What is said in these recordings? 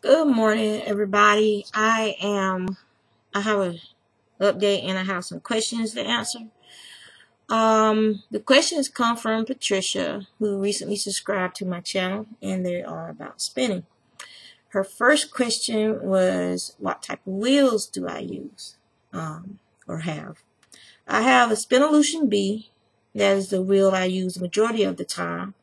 Good morning, everybody. I have a update and I have some questions to answer. The questions come from Patricia, who recently subscribed to my channel, and they are about spinning. Her first question was, what type of wheels do I use or have? I have a Spinolution B. That is the wheel I use the majority of the time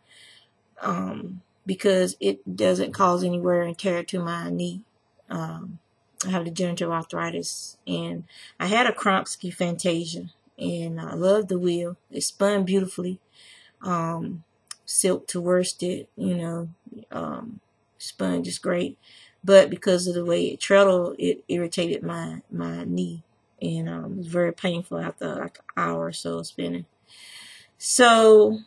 because it doesn't cause any wear and tear to my knee. I have degenerative arthritis, and I had a Kronsky Fantasia, and I loved the wheel. It spun beautifully, silk to worsted, spun just great. But because of the way it treadled, it irritated my knee, and it was very painful after like an hour or so of spinning. So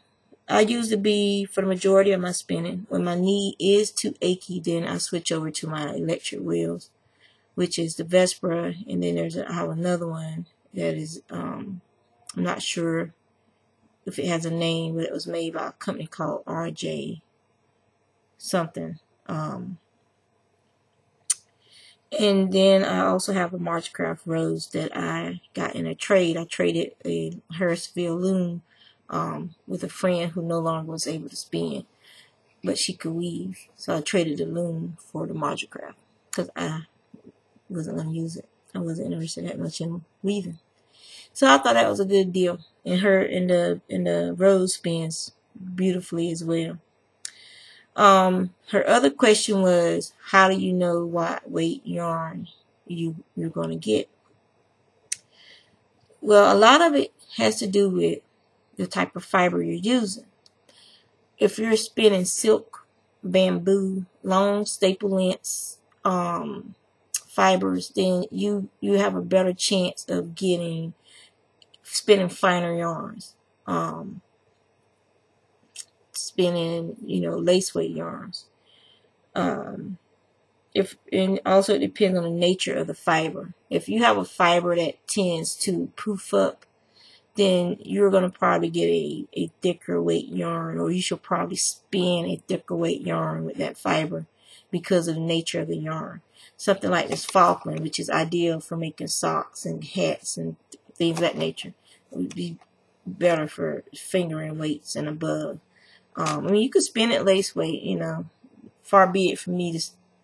I use the B for the majority of my spinning. When my knee is too achy, then I switch over to my electric wheels, which is the Vespera, and then I have another one that is, I'm not sure if it has a name, but it was made by a company called RJ something. And then I also have a Marchcraft Rose that I got in a trade. I traded a Harrisville loom with a friend who no longer was able to spin, but she could weave. So I traded the loom for the Marchcraft because I wasn't going to use it. I wasn't interested that much in weaving. So I thought that was a good deal. And the rose spins beautifully as well. Her other question was, how do you know what weight yarn you're going to get? Well, a lot of it has to do with the type of fiber you're using. If you're spinning silk, bamboo, long staple lengths, fibers, then you have a better chance of spinning finer yarns, spinning lace weight yarns. And also it depends on the nature of the fiber. If you have a fiber that tends to poof up, then you're going to probably get a thicker weight yarn, or you should probably spin a thicker weight yarn with that fiber because of the nature of the yarn. Something like this Falkland, which is ideal for making socks and hats and things of that nature, would be better for fingering weights and above. I mean, you could spin it lace weight, far be it from me to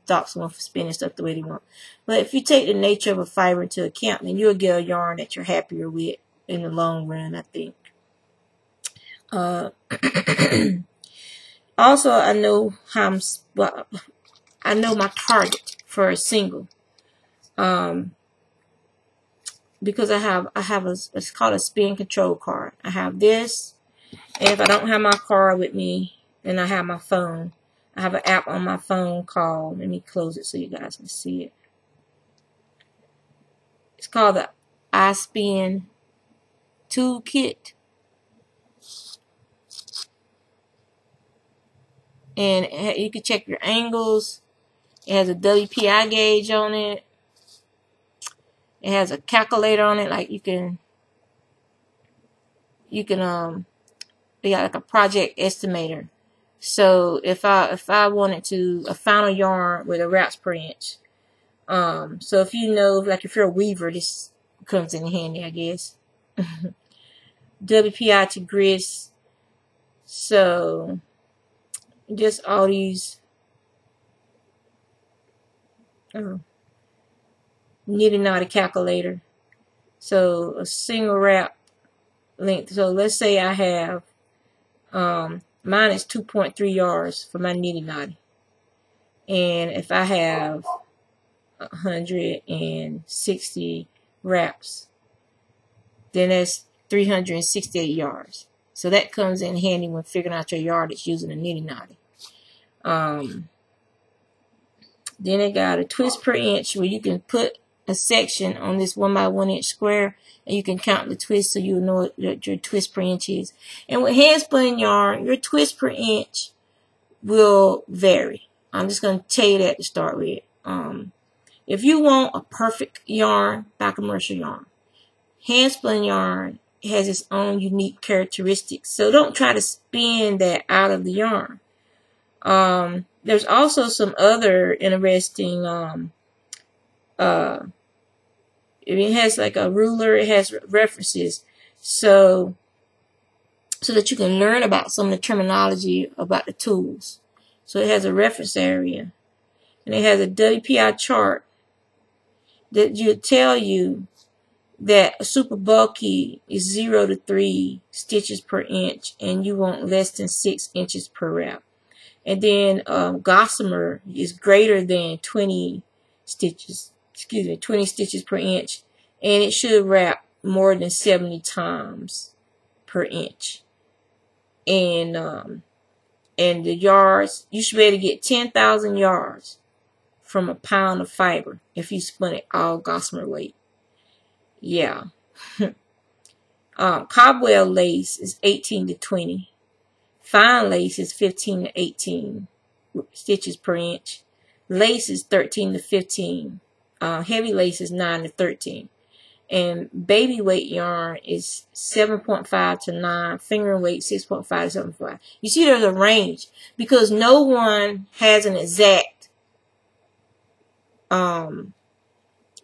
stop someone from spinning stuff the way they want. But if you take the nature of a fiber into account, then you'll get a yarn that you're happier with in the long run, I think. Also, I know I know my target for a single, because I have it's called a spin control card. I have this, and if I don't have my card with me, then I have my phone. I have an app on my phone called, let me close it so you guys can see it. It's called the iSpin Toolkit. And you can check your angles. It has a WPI gauge on it. It has a calculator on it, like you can they got like a project estimator. So if I wanted to a final yarn with a wraps per inch, so if you know, like if you're a weaver, this comes in handy, I guess. WPI to grist. So just all these nitty-knotty calculator. So a single wrap length. So let's say I have mine is 2.3 yards for my nitty-knotty, and if I have 160 wraps, then that's 368 yards. So that comes in handy when figuring out your yardage using a nitty-knotty. Then it got a twist per inch, where you can put a section on this 1x1 inch square, and you can count the twist so you know what your twist per inch is. And with hand spun yarn, your twist per inch will vary. I'm just going to tell you that to start with. If you want a perfect yarn, buy commercial yarn. Hand spun yarn has its own unique characteristics, so don't try to spin that out of the yarn. There's also some other interesting, it has like a ruler, it has references, so that you can learn about some of the terminology about the tools. So it has a reference area, and it has a WPI chart that will tell you that a super bulky is 0 to 3 stitches per inch, and you want less than 6 inches per wrap. And then gossamer is greater than 20 stitches, 20 stitches per inch, and it should wrap more than 70 times per inch. And the yards, you should be able to get 10,000 yards from a pound of fiber if you spun it all gossamer weight. Yeah. Cobweb lace is 18 to 20. Fine lace is 15 to 18 stitches per inch. Lace is 13 to 15. Heavy lace is 9 to 13. And baby weight yarn is 7.5 to 9. Finger weight 6.5 to 7.5. You see there's a range because no one has an exact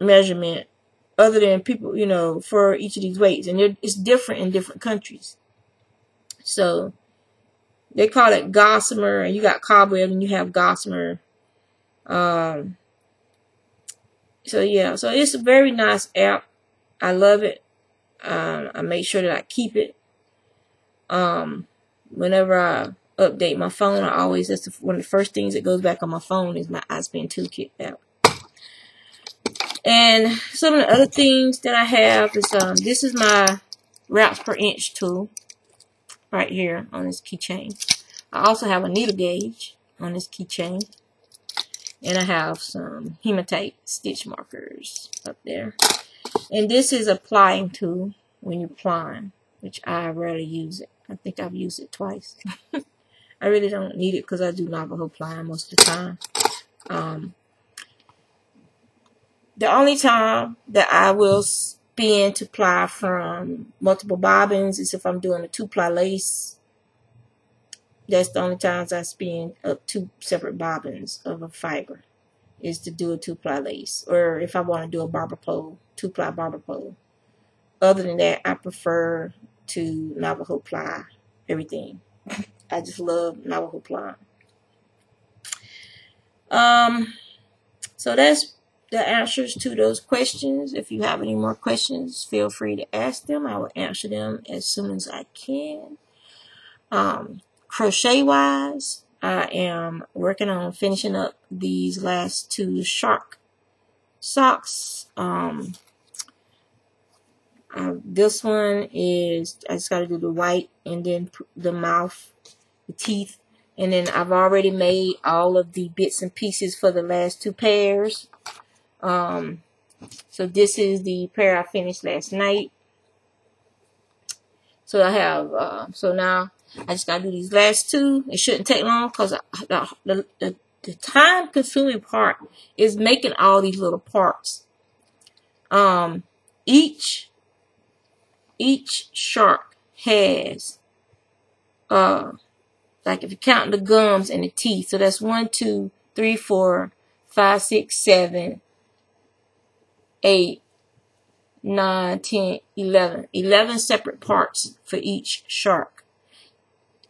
measurement other than people, you know, for each of these weights. And it's different in different countries. So they call it gossamer, and you got cobweb, and you have gossamer. So yeah, so it's a very nice app. I love it. I make sure that I keep it. Whenever I update my phone, I always, that's one of the first things that goes back on my phone is my iSpin Toolkit app. And some of the other things that I have is this is my wraps per inch tool right here on this keychain. I also have a needle gauge on this keychain, and I have some hematite stitch markers up there. And this is a plying tool when you're plying, which I rarely use it. I think I've used it twice. I really don't need it because I do Navajo plying most of the time. The only time that I will spin to ply from multiple bobbins is if I'm doing a 2-ply lace. That's the only times I spin up 2 separate bobbins of a fiber, is to do a 2-ply lace, or if I want to do a barber pole, 2-ply barber pole. Other than that, I prefer to Navajo ply everything. I just love Navajo ply. So that's the answers to those questions. If you have any more questions, feel free to ask them. I will answer them as soon as I can. Crochet wise, I am working on finishing up these last 2 shark socks. This one is, I just got to do the white and then the mouth, the teeth, and then I've already made all of the bits and pieces for the last 2 pairs. So this is the pair I finished last night. So I have, so now I just gotta do these last 2. It shouldn't take long because the time consuming part is making all these little parts. Each shark has, like if you count the gums and the teeth, so that's 1, 2, 3, 4, 5, 6, 7, 8, 9, 10, 11 separate parts for each shark.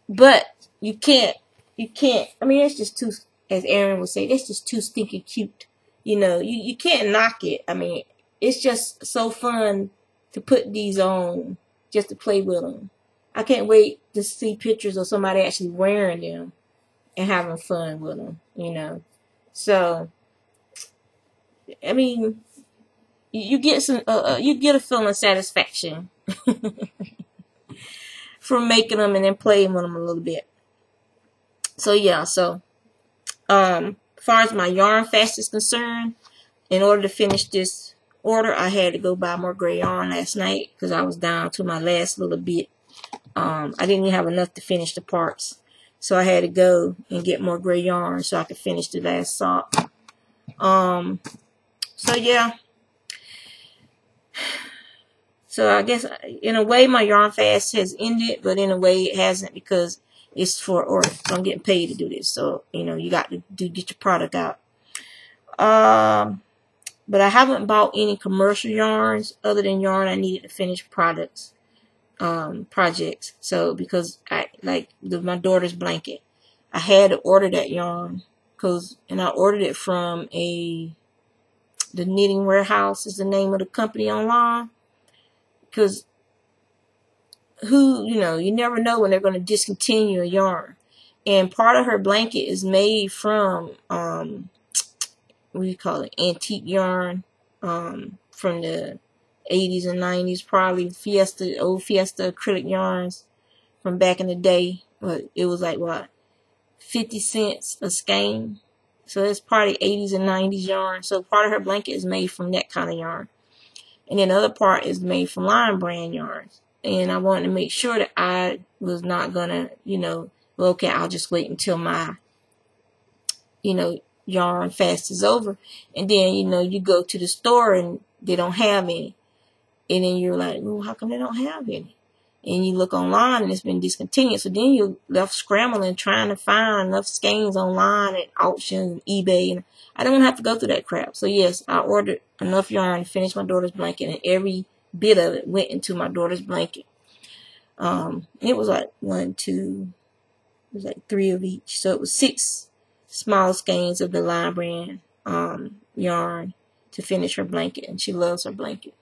But you can't, I mean, it's just too, as Aaron would say, it's just too stinking cute. You know, you can't knock it. I mean, it's just so fun to put these on, just to play with them. I can't wait to see pictures of somebody actually wearing them and having fun with them, you know. So, I mean, you get some, you get a feeling of satisfaction from making them and then playing with them a little bit. So yeah, so as far as my yarn fast is concerned, in order to finish this order, I had to go buy more gray yarn last night because I was down to my last little bit. I didn't even have enough to finish the parts, so I had to go and get more gray yarn so I could finish the last sock. So yeah. So I guess in a way my yarn fast has ended, but in a way it hasn't, because It's for order. So I'm getting paid to do this. So, you know, you got to get your product out. But I haven't bought any commercial yarns other than yarn I needed to finish projects. So because I like my daughter's blanket, I had to order that yarn and I ordered it from the Knitting Warehouse is the name of the company online, because you never know when they're going to discontinue a yarn. And part of her blanket is made from what do you call it, antique yarn, from the 80s and 90s, probably old Fiesta acrylic yarns from back in the day. But it was like, what, 50 cents a skein. So it's part of 80s and 90s yarn. So part of her blanket is made from that kind of yarn. And then the other part is made from Lion Brand yarns. And I wanted to make sure that I was not going to, well, okay, I'll just wait until my, yarn fast is over. And then, you go to the store and they don't have any. And then you're like, well, how come they don't have any? And you look online and it's been discontinued. So then you're left scrambling trying to find enough skeins online at auctions, eBay. And I don't want to have to go through that crap. So yes, I ordered enough yarn to finish my daughter's blanket, and every bit of it went into my daughter's blanket. It was like three of each. So it was 6 small skeins of the Lion Brand yarn to finish her blanket, and she loves her blanket.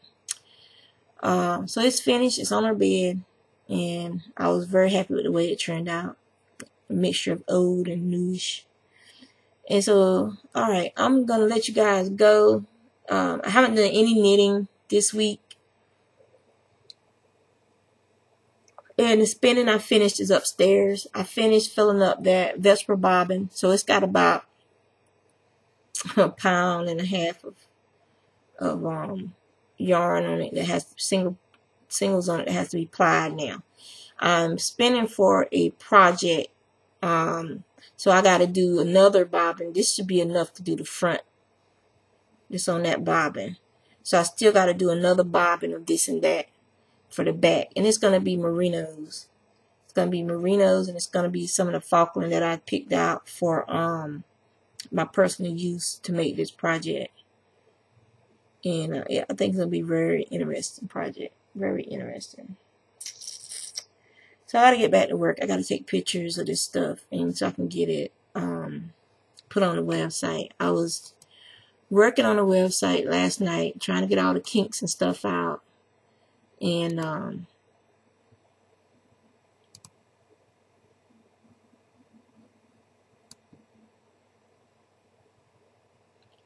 So it's finished. It's on her bed, and I was very happy with the way it turned out. A mixture of old and newish. And so, all right, I'm gonna let you guys go. I haven't done any knitting this week, and the spinning I finished is upstairs. I finished filling up that Vesper bobbin, so it's got about 1.5 pounds of yarn on it that has singles on it that has to be plied now. I'm spinning for a project, so I got to do another bobbin. This should be enough to do the front just on that bobbin. So I still got to do another bobbin of this and that for the back, and it's going to be merinos. It's going to be merinos, and it's going to be some of the Falkland that I picked out for my personal use to make this project. And yeah, I think it's going to be a very interesting project. Very interesting. So I got to get back to work. I got to take pictures of this stuff, and so I can get it put on the website. I was working on the website last night, trying to get all the kinks and stuff out. And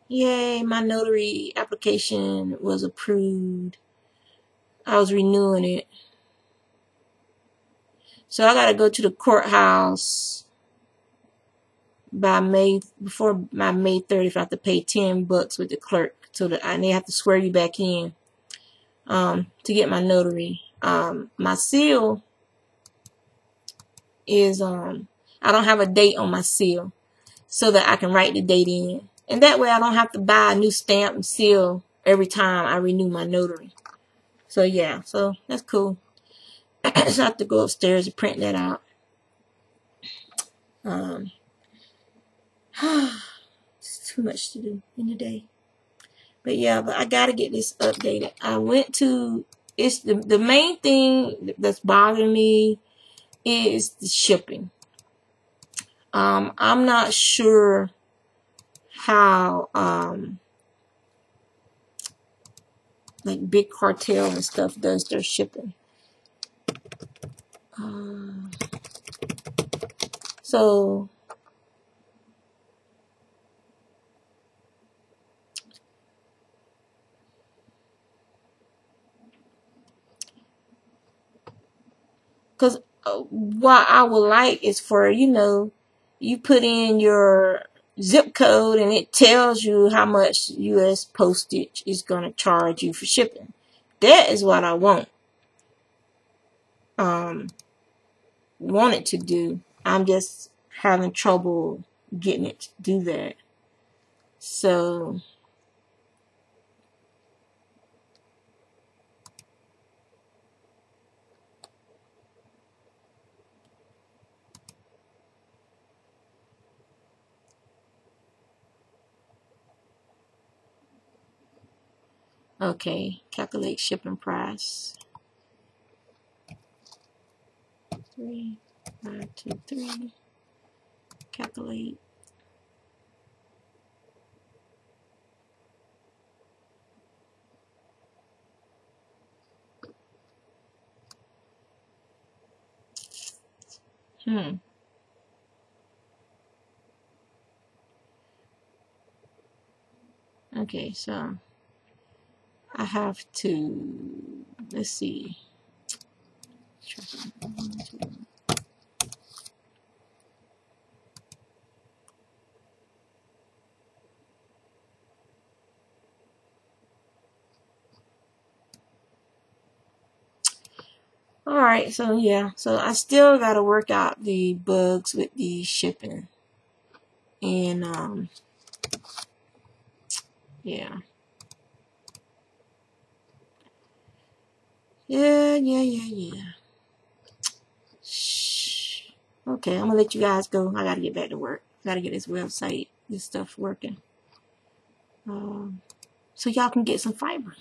yay, my notary application was approved. I was renewing it. So I got to go to the courthouse before my May 30th. I have to pay $10 with the clerk, so that they have to swear you back in to get my notary. My seal is I don't have a date on my seal, so that I can write the date in, and that way I don't have to buy a new stamp and seal every time I renew my notary. So yeah, so that's cool. So I have to go upstairs and print that out. It's too much to do in the day. But yeah, but I gotta get this updated. I went to, it's the main thing that's bothering me is the shipping. I'm not sure how like Big Cartel and stuff does their shipping. So because what I would like is for, you put in your zip code and it tells you how much U.S. postage is going to charge you for shipping. That is what I wanted to do. I'm just having trouble getting it to do that. So Okay, calculate shipping price. 3, 5, 2, 3. Calculate. Okay, so I have to, let's see. Alright, so yeah, so I still gotta work out the bugs with the shipping. And yeah. Yeah. Shh. Okay, I'm gonna let you guys go. I gotta get back to work. Gotta get this website, this stuff working. So y'all can get some fiber.